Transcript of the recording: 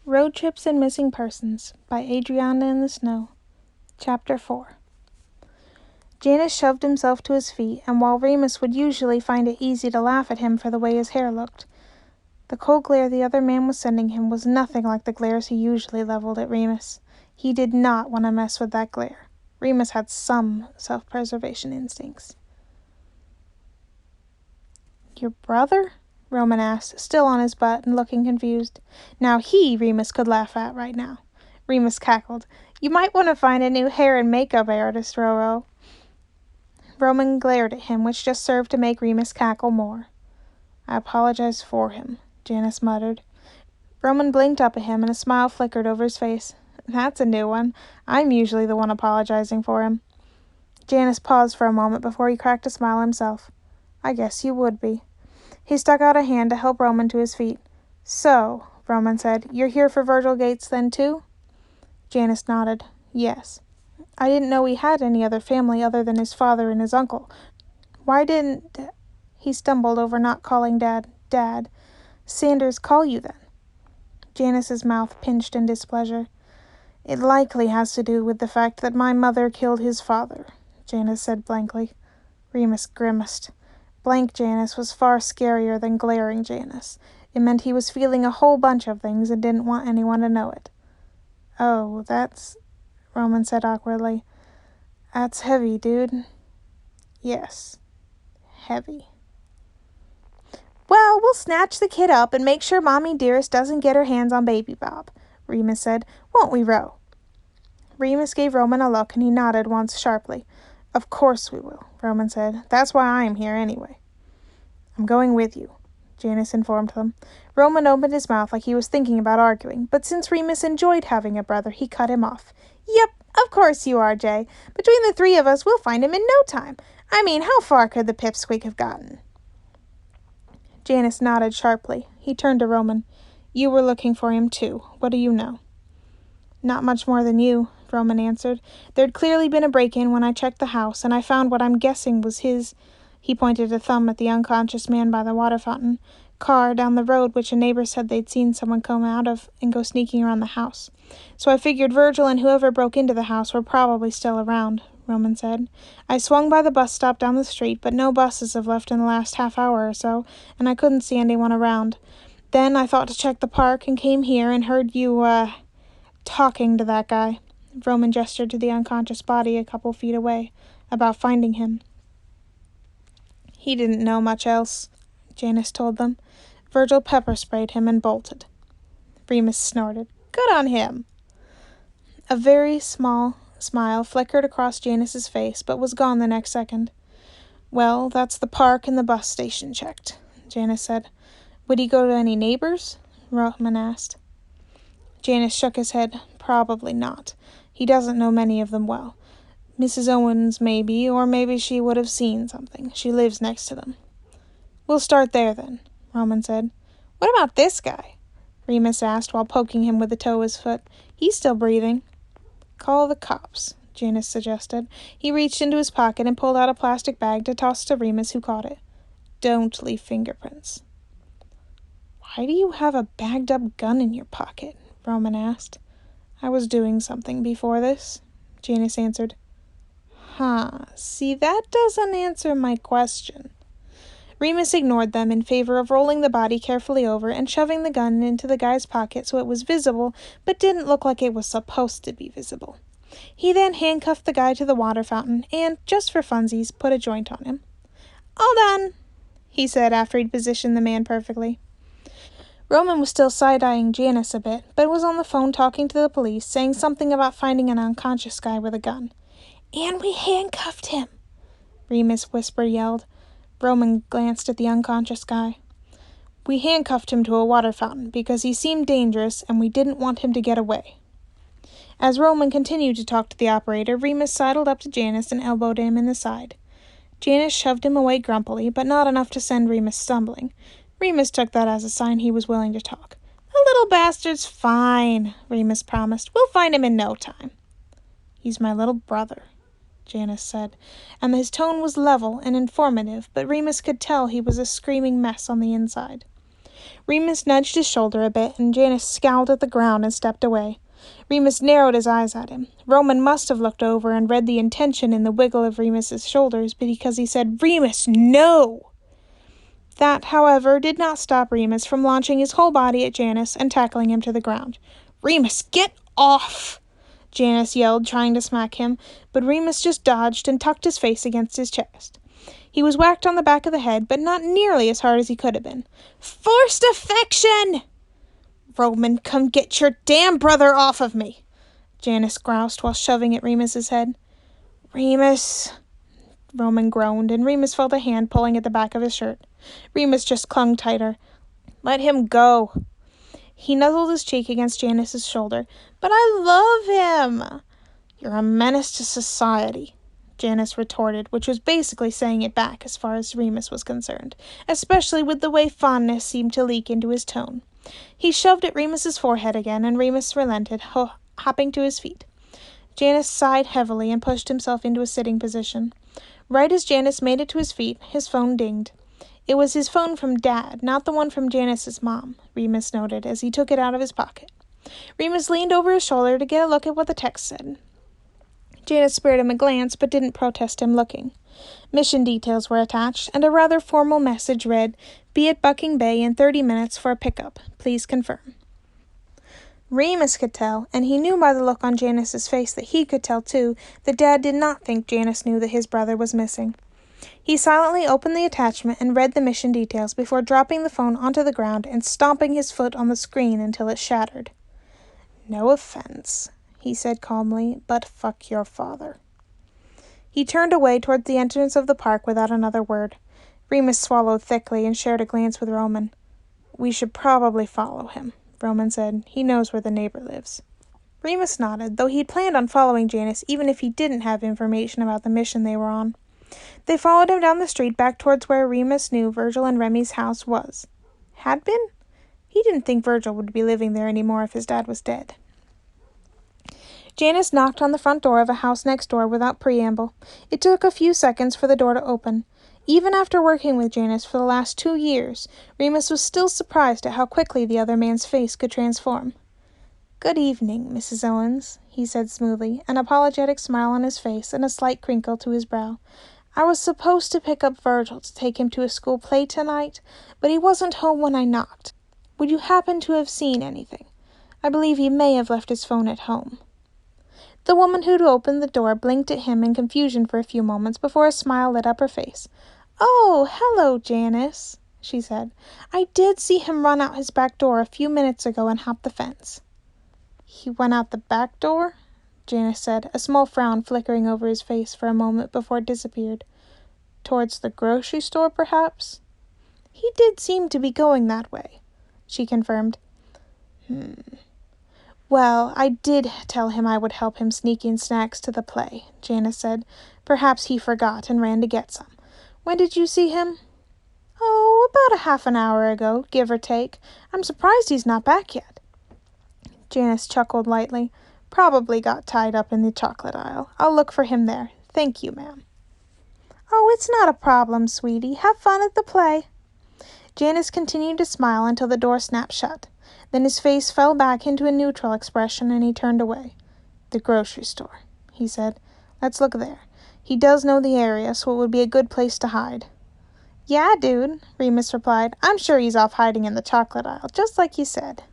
Road Trips and Missing Persons by Adriana in the Snow. Chapter 4. Janus shoved himself to his feet, and while Remus would usually find it easy to laugh at him for the way his hair looked, the cold glare the other man was sending him was nothing like the glares he usually leveled at Remus. He did not want to mess with that glare. Remus had some self-preservation instincts. "Your brother?" Roman asked, still on his butt and looking confused. Now Remus could laugh at right now. Remus cackled. "You might want to find a new hair and makeup artist, Roro." Roman glared at him, which just served to make Remus cackle more. "I apologize for him," Janus muttered. Roman blinked up at him and a smile flickered over his face. "That's a new one. I'm usually the one apologizing for him." Janus paused for a moment before he cracked a smile himself. "I guess you would be." He stuck out a hand to help Roman to his feet. "So," Roman said, "you're here for Virgil Gates then too?" Janus nodded. "Yes. I didn't know he had any other family other than his father and his uncle. Why didn't—" He stumbled over not calling Dad. "Sanders call you then?" Janus's mouth pinched in displeasure. "It likely has to do with the fact that my mother killed his father," Janus said blankly. Remus grimaced. Blank Janus was far scarier than glaring Janus. It meant he was feeling a whole bunch of things and didn't want anyone to know it. "Oh, that's," Roman said awkwardly. "That's heavy, dude." "Yes, heavy." "Well, we'll snatch the kid up and make sure Mommy Dearest doesn't get her hands on Baby Bob," Remus said. "Won't we, Ro?" Remus gave Roman a look and he nodded once sharply. "Of course we will," Roman said. "That's why I'm here anyway." "I'm going with you," Janus informed them. Roman opened his mouth like he was thinking about arguing, but since Remus enjoyed having a brother, he cut him off. "Yep, of course you are, Jay. Between the three of us, we'll find him in no time. I mean, how far could the pipsqueak have gotten?" Janus nodded sharply. He turned to Roman. "You were looking for him too. What do you know?" "Not much more than you," Roman answered. "There'd clearly been a break-in when I checked the house, and I found what I'm guessing was his," he pointed a thumb at the unconscious man by the water fountain, "car down the road, which a neighbor said they'd seen someone come out of and go sneaking around the house. So I figured Virgil and whoever broke into the house were probably still around," Roman said. "I swung by the bus stop down the street, but no buses have left in the last half hour or so, and I couldn't see anyone around. Then I thought to check the park and came here and heard you, talking to that guy." Roman gestured to the unconscious body a couple feet away, "about finding him." "He didn't know much else," Janus told them. "Virgil pepper-sprayed him and bolted." Remus snorted. "Good on him." A very small smile flickered across Janus's face, but was gone the next second. "Well, that's the park and the bus station checked," Janus said. "Would he go to any neighbors?" Roman asked. Janus shook his head. "Probably not. He doesn't know many of them well. Mrs. Owens maybe, or maybe she would have seen something. She lives next to them." "We'll start there then," Roman said. "What about this guy?" Remus asked while poking him with the toe of his foot. "He's still breathing." "Call the cops," Janus suggested. He reached into his pocket and pulled out a plastic bag to toss to Remus, who caught it. "Don't leave fingerprints." "Why do you have a bagged-up gun in your pocket?" Roman asked. "I was doing something before this," Janus answered. See, that doesn't answer my question." Remus ignored them in favor of rolling the body carefully over and shoving the gun into the guy's pocket so it was visible but didn't look like it was supposed to be visible. He then handcuffed the guy to the water fountain and, just for funsies, put a joint on him. "All done," he said after he'd positioned the man perfectly. Roman was still side-eyeing Janus a bit, but was on the phone talking to the police, saying something about finding an unconscious guy with a gun. "And we handcuffed him," Remus yelled. Roman glanced at the unconscious guy. "We handcuffed him to a water fountain because he seemed dangerous and we didn't want him to get away." As Roman continued to talk to the operator, Remus sidled up to Janus and elbowed him in the side. Janus shoved him away grumpily, but not enough to send Remus stumbling. Remus took that as a sign he was willing to talk. "The little bastard's fine," Remus promised. "We'll find him in no time." "He's my little brother," Janus said, and his tone was level and informative, but Remus could tell he was a screaming mess on the inside. Remus nudged his shoulder a bit, and Janice scowled at the ground and stepped away. Remus narrowed his eyes at him. Roman must have looked over and read the intention in the wiggle of Remus's shoulders, because he said, "Remus, no!" That, however, did not stop Remus from launching his whole body at Janice and tackling him to the ground. "Remus, get off!" Janice yelled, trying to smack him, but Remus just dodged and tucked his face against his chest. He was whacked on the back of the head, but not nearly as hard as he could have been. "Forced affection!" "Roman, come get your damn brother off of me!" Janice groused while shoving at Remus's head. "Remus," Roman groaned, and Remus felt a hand pulling at the back of his shirt. Remus just clung tighter. "Let him go." He nuzzled his cheek against Janice's shoulder. "But I love him." "You're a menace to society," Janice retorted, which was basically saying it back as far as Remus was concerned, especially with the way fondness seemed to leak into his tone. He shoved at Remus's forehead again, and Remus relented, hopping to his feet. Janice sighed heavily and pushed himself into a sitting position. Right as Janice made it to his feet, his phone dinged. It was his phone from Dad, not the one from Janice's mom, Remus noted as he took it out of his pocket. Remus leaned over his shoulder to get a look at what the text said. Janice spared him a glance, but didn't protest him looking. Mission details were attached, and a rather formal message read, "Be at Bucking Bay in 30 minutes for a pickup. Please confirm." Remus could tell, and he knew by the look on Janice's face that he could tell too, that Dad did not think Janice knew that his brother was missing. He silently opened the attachment and read the mission details before dropping the phone onto the ground and stomping his foot on the screen until it shattered. "No offense," he said calmly, "but fuck your father." He turned away towards the entrance of the park without another word. Remus swallowed thickly and shared a glance with Roman. "We should probably follow him," Roman said. "He knows where the neighbor lives." Remus nodded, though he'd planned on following Janice even if he didn't have information about the mission they were on. They followed him down the street back towards where Remus knew Virgil and Remy's house was. Had been? He didn't think Virgil would be living there anymore if his dad was dead. Janice knocked on the front door of a house next door without preamble. It took a few seconds for the door to open. Even after working with Janice for the last 2 years, Remus was still surprised at how quickly the other man's face could transform. "Good evening, Mrs. Owens," he said smoothly, an apologetic smile on his face and a slight crinkle to his brow. "I was supposed to pick up Virgil to take him to a school play tonight, but he wasn't home when I knocked. Would you happen to have seen anything? I believe he may have left his phone at home." The woman who'd opened the door blinked at him in confusion for a few moments before a smile lit up her face. "Oh, hello, Janice," she said. "I did see him run out his back door a few minutes ago and hop the fence." "He went out the back door?" Janice said, a small frown flickering over his face for a moment before it disappeared. "Towards the grocery store, perhaps?" "He did seem to be going that way," she confirmed. "Well, I did tell him I would help him sneak in snacks to the play," Janice said. "Perhaps he forgot and ran to get some. When did you see him?" "Oh, about a half an hour ago, give or take. I'm surprised he's not back yet." Janice chuckled lightly. "Probably got tied up in the chocolate aisle. I'll look for him there. Thank you, ma'am." "Oh, it's not a problem, sweetie. Have fun at the play." Janice continued to smile until the door snapped shut. Then his face fell back into a neutral expression and he turned away. "The grocery store," he said. "Let's look there. He does know the area, so it would be a good place to hide." "Yeah, dude," Remus replied. "I'm sure he's off hiding in the chocolate aisle, just like you said."